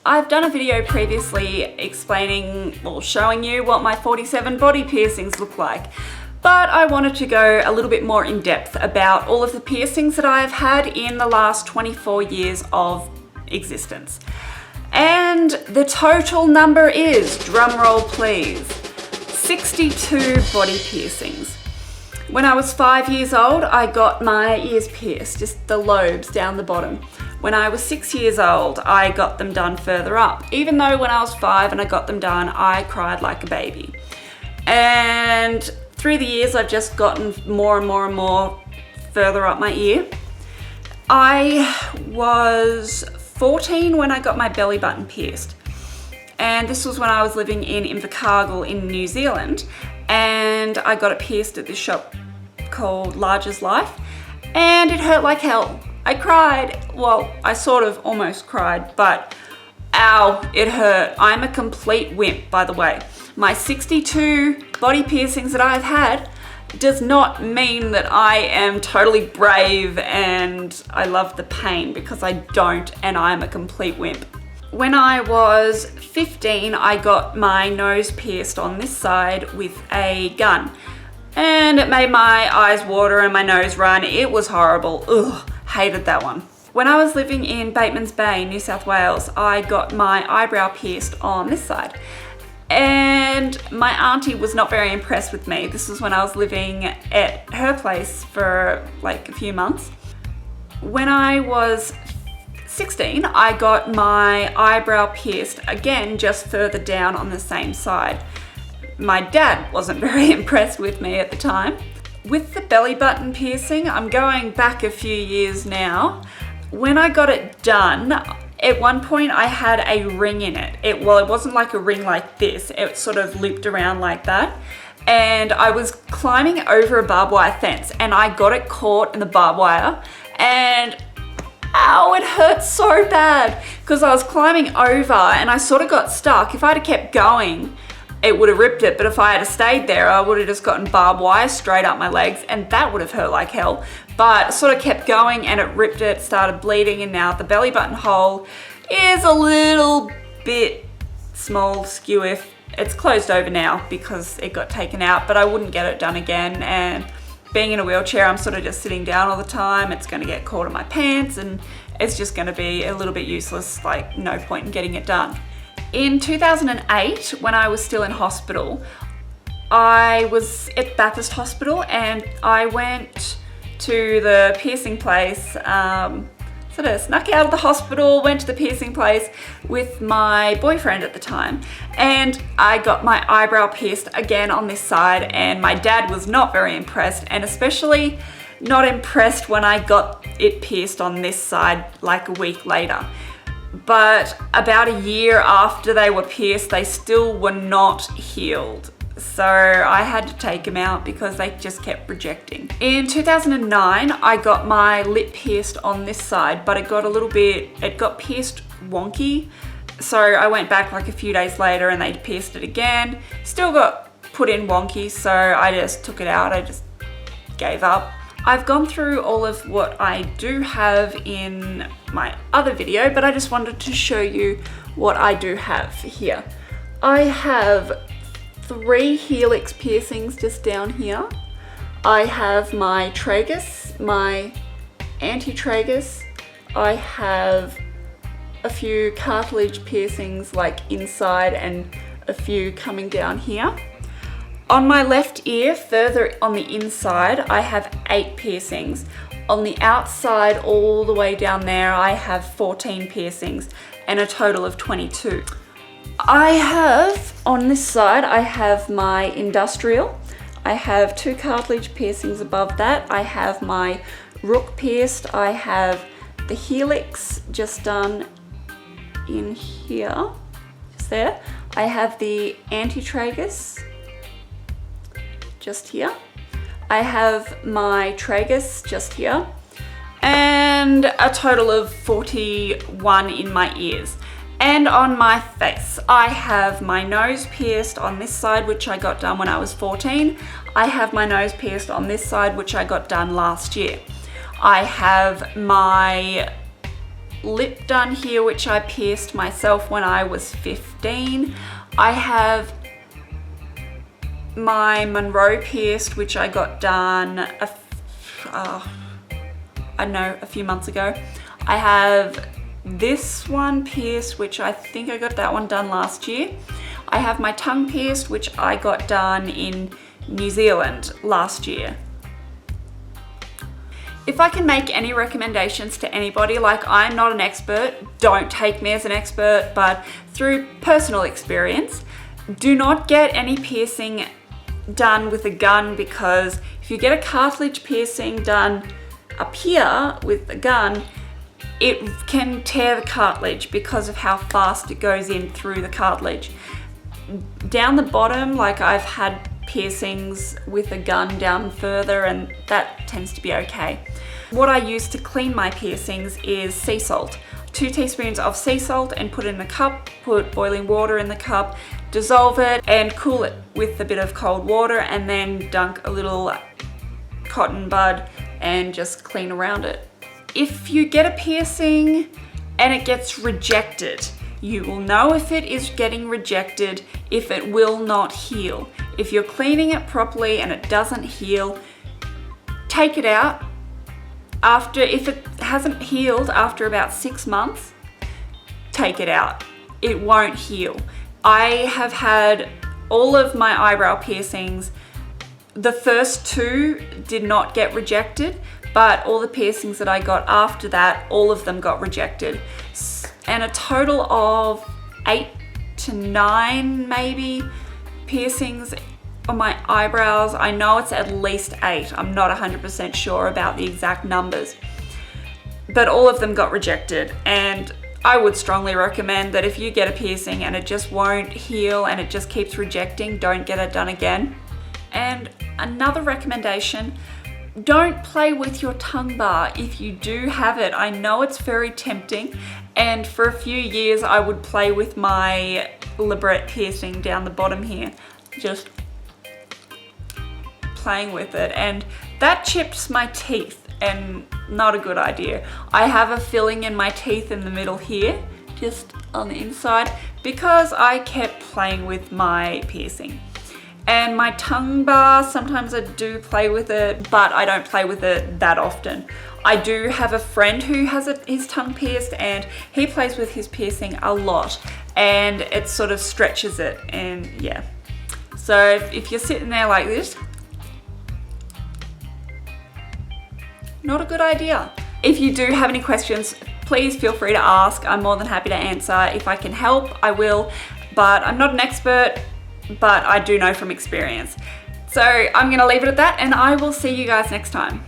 I've done a video previously explaining or showing you what my 47 body piercings look like, but I wanted to go a little bit more in depth about all of the piercings that I've had in the last 24 years of existence. And the total number is, drumroll please, 62 body piercings. When I was 5 years old, I got my ears pierced, just the lobes down the bottom. When I was 6 years old, I got them done further up. Even though when I was 5 and I got them done, I cried like a baby. And through the years, I've just gotten more and more and more further up my ear. I was 14 when I got my belly button pierced. And this was when I was living in Invercargill in New Zealand. And I got it pierced at this shop called Larger's Life. And it hurt like hell. I cried. Well, I sort of almost cried, but ow, it hurt. I'm a complete wimp, by the way. My 62 body piercings that I've had does not mean that I am totally brave and I love the pain, because I don't, and I'm a complete wimp. When I was 15, I got my nose pierced on this side with a gun. And it made my eyes water and my nose run. It was horrible. Ugh, hated that one. When I was living in Batemans Bay, New South Wales, I got my eyebrow pierced on this side. And my auntie was not very impressed with me. This was when I was living at her place for like a few months. When I was 16, I got my eyebrow pierced again, just further down on the same side. My dad wasn't very impressed with me at the time. With the belly button piercing, I'm going back a few years now. When I got it done, at one point I had a ring in it. It wasn't like a ring like this. It sort of looped around like that. And I was climbing over a barbed wire fence and I got it caught in the barbed wire, and ow, it hurt so bad because I was climbing over and I sort of got stuck. If I'd have kept going, it would have ripped it, but if I had stayed there, I would have just gotten barbed wire straight up my legs, and that would have hurt like hell. But I sort of kept going and it ripped it, started bleeding, and now the belly button hole is a little bit small, skew if it's closed over now because it got taken out, but I wouldn't get it done again. And being in a wheelchair, I'm sort of just sitting down all the time. It's going to get caught in my pants and it's just going to be a little bit useless, like no point in getting it done. In 2008, when I was still in hospital, I was at Bathurst Hospital and I went to the piercing place, sort of snuck out of the hospital, went to the piercing place with my boyfriend at the time, and I got my eyebrow pierced again on this side, and my dad was not very impressed, and especially not impressed when I got it pierced on this side like a week later. But about a year after they were pierced, they still were not healed. So I had to take them out because they just kept rejecting. In 2009, I got my lip pierced on this side, but it got pierced wonky. So I went back like a few days later and they pierced it again. Still got put in wonky, so I just took it out. I just gave up. I've gone through all of what I do have in my other video, but I just wanted to show you what I do have here. I have 3 helix piercings just down here. I have my tragus, my anti-tragus. I have a few cartilage piercings like inside and a few coming down here. On my left ear, further on the inside, I have 8 piercings. On the outside, all the way down there, I have 14 piercings and a total of 22. I have, on this side, I have my industrial. I have 2 cartilage piercings above that. I have my rook pierced. I have the helix just done in here, just there. I have the anti-tragus just here. I have my tragus just here, and a total of 41 in my ears. And on my face, I have my nose pierced on this side, which I got done when I was 14. I have my nose pierced on this side, which I got done last year. I have my lip done here, which I pierced myself when I was 15. I have my Monroe pierced, which I got done I don't know, a few months ago. I have this one pierced, which I think I got that one done last year. I have my tongue pierced, which I got done in New Zealand last year. If I can make any recommendations to anybody, like, I'm not an expert, don't take me as an expert, but through personal experience, do not get any piercing done with a gun, because if you get a cartilage piercing done up here with a gun, it can tear the cartilage because of how fast it goes in through the cartilage. Down the bottom, like, I've had piercings with a gun down further, and that tends to be okay. What I use to clean my piercings is sea salt. 2 teaspoons of sea salt, and put it in a cup, put boiling water in the cup, dissolve it and cool it with a bit of cold water, and then dunk a little cotton bud and just clean around it. If you get a piercing and it gets rejected, you will know if it is getting rejected if it will not heal. If you're cleaning it properly and it doesn't heal, take it out. If it hasn't healed after about 6 months, take it out. It won't heal. I have had all of my eyebrow piercings. The first 2 did not get rejected, but all the piercings that I got after that, all of them got rejected. And a total of 8 to 9 maybe piercings on my eyebrows. I know it's at least 8. I'm not 100% sure about the exact numbers, but all of them got rejected. And I would strongly recommend that if you get a piercing and it just won't heal and it just keeps rejecting, don't get it done again. And another recommendation, don't play with your tongue bar if you do have it. I know it's very tempting, and for a few years I would play with my labret piercing down the bottom here, just playing with it, and that chips my teeth, and not a good idea. I have a filling in my teeth in the middle here, just on the inside, because I kept playing with my piercing. And my tongue bar, sometimes I do play with it, but I don't play with it that often. I do have a friend who has his tongue pierced, and he plays with his piercing a lot, and it sort of stretches it, and yeah. So if you're sitting there like this, not a good idea. If you do have any questions, please feel free to ask. I'm more than happy to answer. If I can help, I will, but I'm not an expert, but I do know from experience. So I'm gonna leave it at that, and I will see you guys next time.